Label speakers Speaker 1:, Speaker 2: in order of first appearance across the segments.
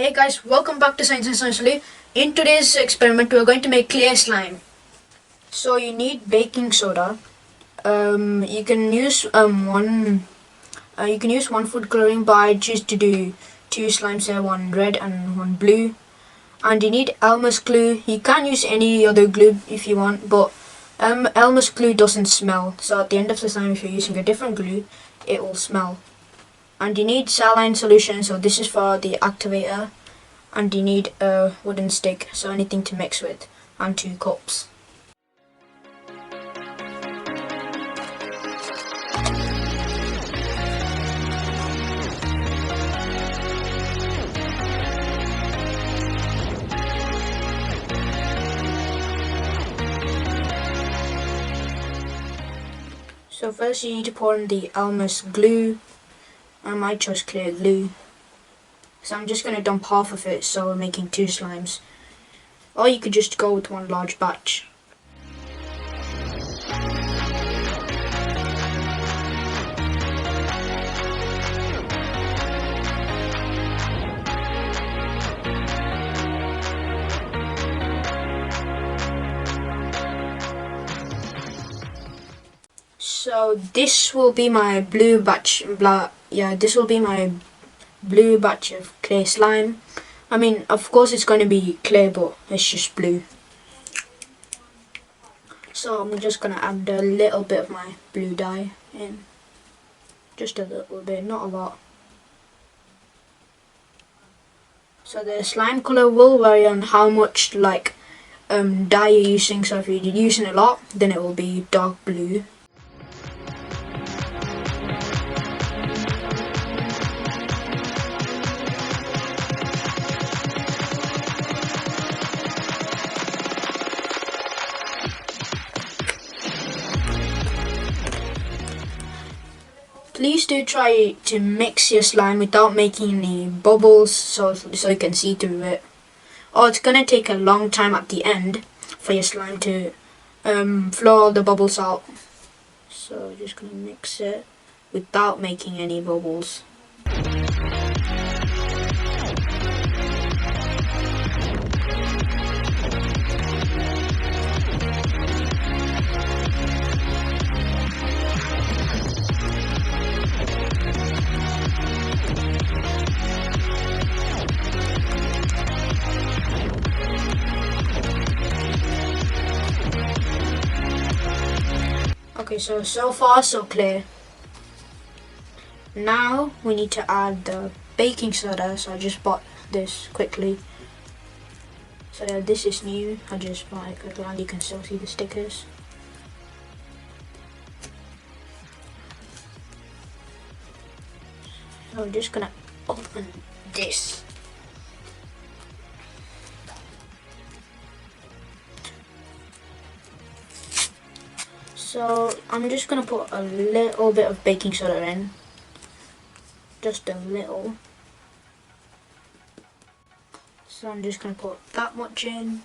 Speaker 1: Hey guys, welcome back to Science and Science. In today's experiment, we're going to make clear slime. So you need baking soda. You can use one food coloring, but I choose to do two slimes here, one red and one blue. And you need Elmer's glue. You can use any other glue if you want, but Elmer's glue doesn't smell. So at the end of the slime, if you're using a different glue, it will smell. And you need saline solution, so this is for the activator. And you need a wooden stick, so anything to mix with, and 2 cups. So first you need to pour in the Elmer's glue. I might chose clear glue. So I'm just going to dump half of it, so we're making 2 slimes. Or you could just go with one large batch. So this will be my blue batch. This will be my blue batch of clear slime. I mean, of course it's going to be clear, but it's just blue. So I'm just going to add a little bit of my blue dye in. Just a little bit, not a lot. So the slime color will vary on how much dye you're using. So if you're using a lot, then it will be dark blue. Please do try to mix your slime without making any bubbles, so you can see through it. Or it's gonna take a long time at the end for your slime to flow all the bubbles out. So just gonna mix it without making any bubbles. Okay, so far so clear. Now we need to add the baking soda, so I just bought this quickly. So yeah, this is new, I just bought it quickly and you can still see the stickers. So I'm just gonna open this. So I'm just gonna put a little bit of baking soda in, just a little. So I'm just gonna put that much in.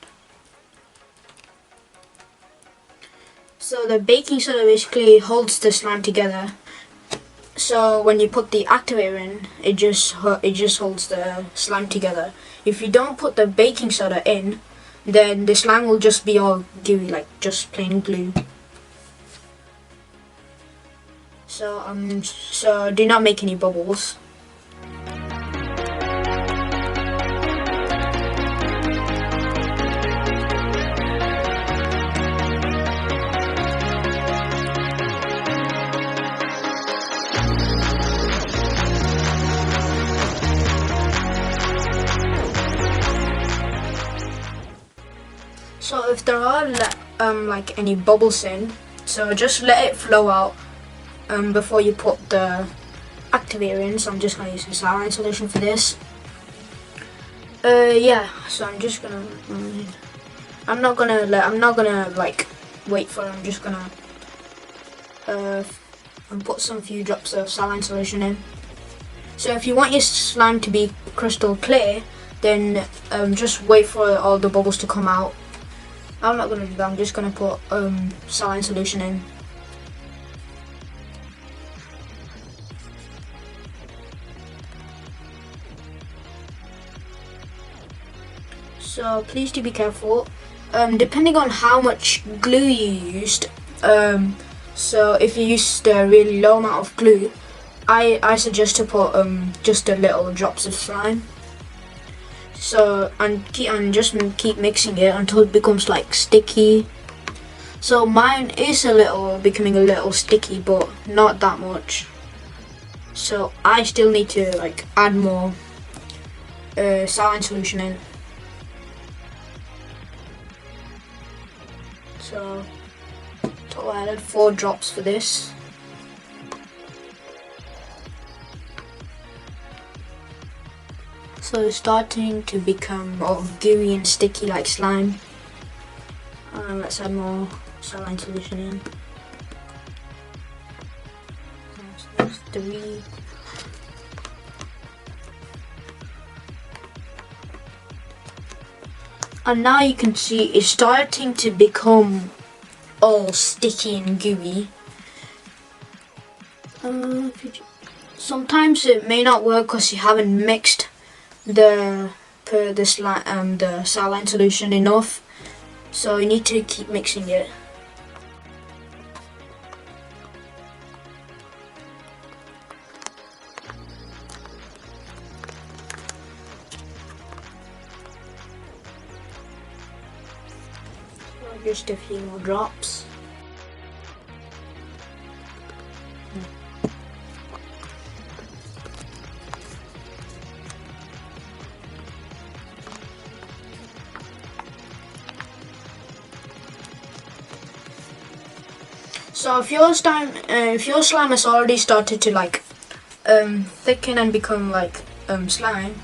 Speaker 1: So the baking soda basically holds the slime together. So when you put the activator in, it just holds the slime together. If you don't put the baking soda in, then the slime will just be all gooey, like just plain glue. So do not make any bubbles. So if there are like any bubbles in, so just let it flow out before you put the activator in. So I'm just gonna use the saline solution for this. Yeah, so I'm just gonna I'm not gonna like wait for it. I'm just gonna put some few drops of saline solution in. So if you want your slime to be crystal clear, then just wait for all the bubbles to come out. I'm not gonna do that. I'm just gonna put saline solution in. So please do be careful. Depending on how much glue you used, so if you used a really low amount of glue, I suggest to put just a little drops of slime. So and just keep mixing it until it becomes like sticky. So mine is becoming a little sticky, but not that much. So I still need to like add more saline solution in. So I added 4 drops for this. So it's starting to become more gooey and sticky like slime. Let's add more saline solution in. So that's 3. And now you can see it's starting to become all sticky and gooey. Sometimes it may not work because you haven't mixed the saline solution enough, so you need to keep mixing it. Just a few more drops. So if your slime has already started to like thicken and become like slime,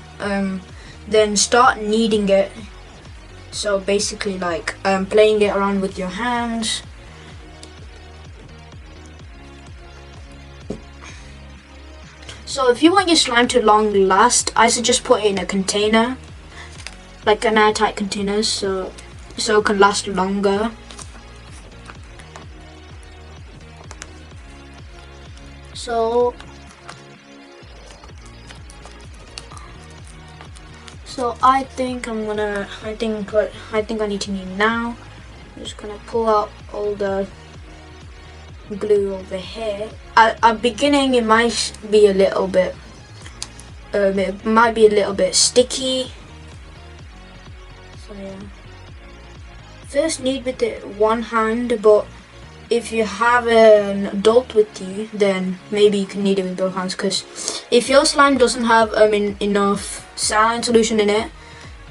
Speaker 1: then start kneading it. So basically like playing it around with your hands. So if you want your slime to long last, I suggest put it in a container, like an airtight container, so it can last longer. So I think I need to knead now. I'm just gonna pull out all the glue over here. At beginning it might be a little bit sticky. So yeah. First knead with it one hand, but if you have an adult with you, then maybe you can knead it with both hands, because if your slime doesn't have enough saline solution in it,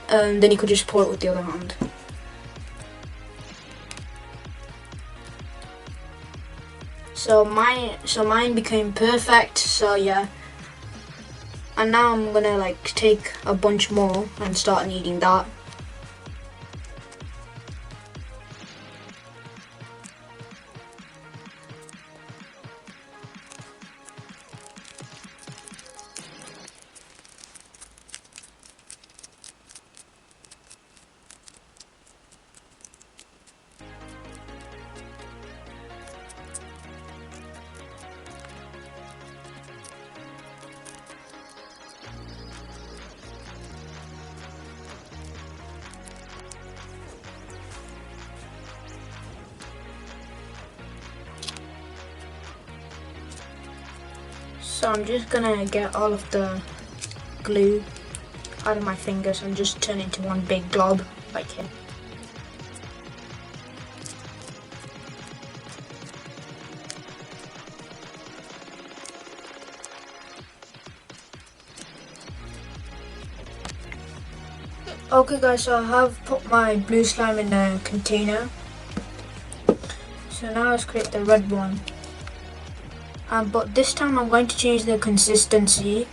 Speaker 1: then you could just pour it with the other hand. So mine became perfect. So yeah, and now I'm gonna like take a bunch more and start kneading that. So I'm just gonna get all of the glue out of my fingers and just turn it into one big glob like here. Okay guys, so I have put my blue slime in a container. So now let's create the red one. But this time I'm going to change the consistency,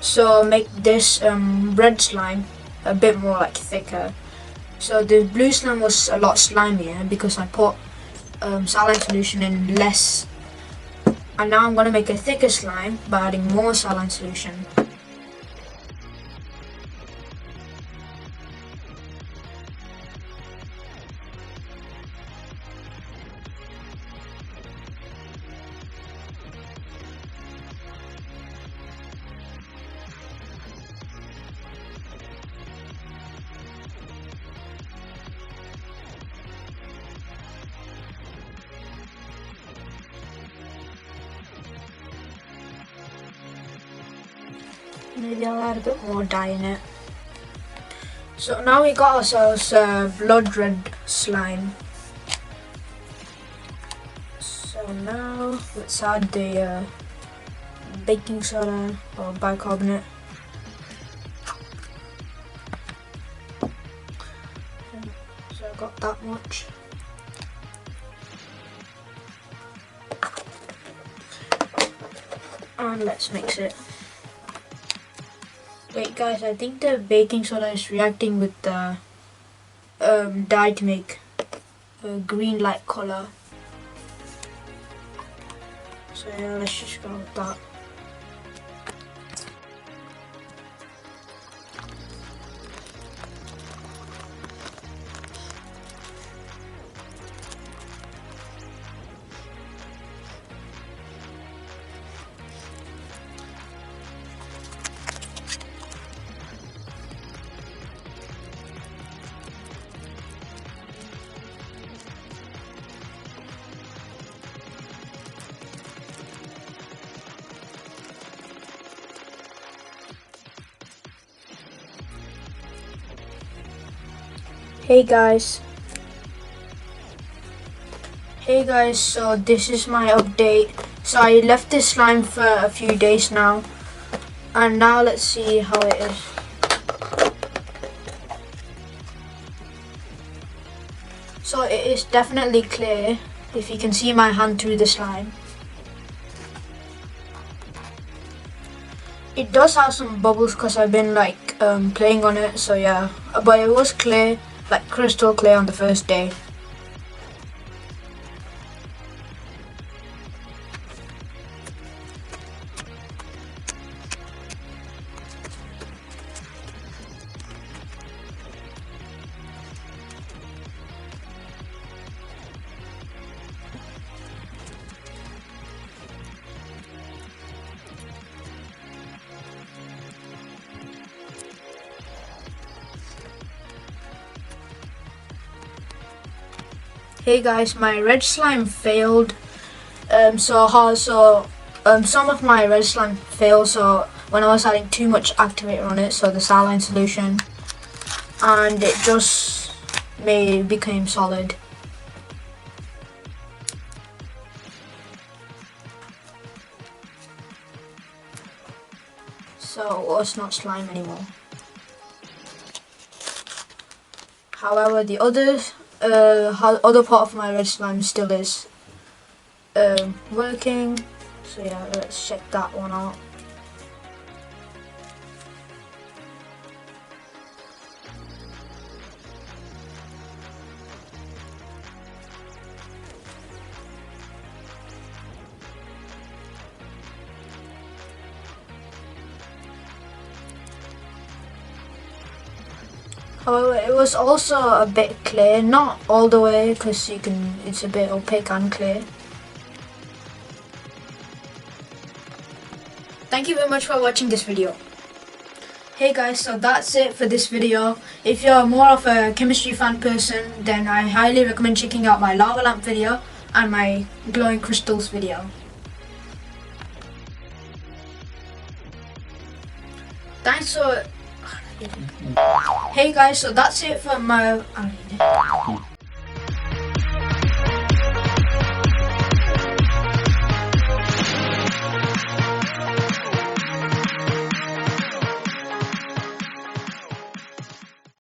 Speaker 1: so make this red slime a bit more like thicker. So the blue slime was a lot slimier because I put saline solution in less, and now I'm going to make a thicker slime by adding more saline solution. Maybe I'll add a bit more dye in it. So now we got ourselves blood red slime. So now let's add the baking soda or bicarbonate. So I got that much. And let's mix it. Wait guys, I think the baking soda is reacting with the dye to make a green light colour. So yeah, let's just go with that. Hey guys, so this is my update. So I left this slime for a few days now, and now let's see how it is. So it is definitely clear, if you can see my hand through the slime. It does have some bubbles because I've been like playing on it, so yeah, but it was clear, like crystal clear on the first day. Hey guys, my red slime failed. Some of my red slime failed. So when I was adding too much activator on it, so the saline solution, and it just became solid. So it's not slime anymore. However, the other part of my red slime still is working. So yeah, let's check that one out. However, it was also a bit clear, not all the way because it's a bit opaque and clear. Thank you very much for watching this video. Hey guys, so that's it for this video. If you're more of a chemistry fan person, then I highly recommend checking out my lava lamp video and my glowing crystals video. Thanks for... Hey guys, so that's it for my...